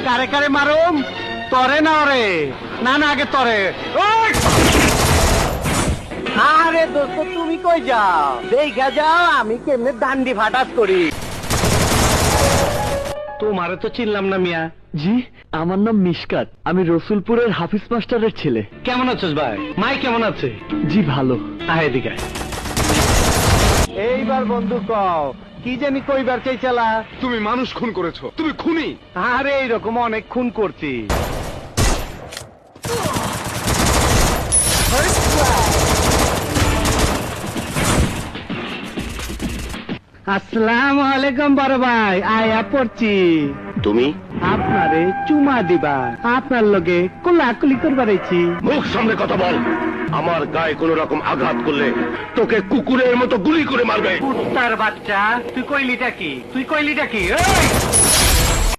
কারে কারে মারুম? তরে না ওরে? না না, আগে তরে। আরে দোস্ত, তুমি কই যাও? দেখা যাও আমি কেমনে দান্ডি ফাটাস করি। তোমারে তো চিনলাম না মিয়া। জি, আমার নাম মিশকাত, আমি রসুলপুরের হাফিজ মাস্টারের ছেলে। কেমন আছিস ভাই? মাই কেমন আছে? জি ভালো। আয় এদিকে আয়। এইবার বন্ধু কও, কি জানি কইবার চাইছিলা? তুমি মানুষ খুন করেছো, তুমি খুনি। আরে এইরকম অনেক খুন করছি। আসসালামু আলাইকুম বড় ভাই, আয়া পড়ছি। তুমি আপনারে চুমা দিবা, আপনার লগে কোলাকুলি করবার আইছি। মুখ সামনে কথা বল। আমার গায়ে কোন রকম আঘাত করলে তোকে কুকুরের মতো গুলি করে মারবে। কুত্তার বাচ্চা, তুই কইলিটা কি? তুই কইলিটা কি? এই!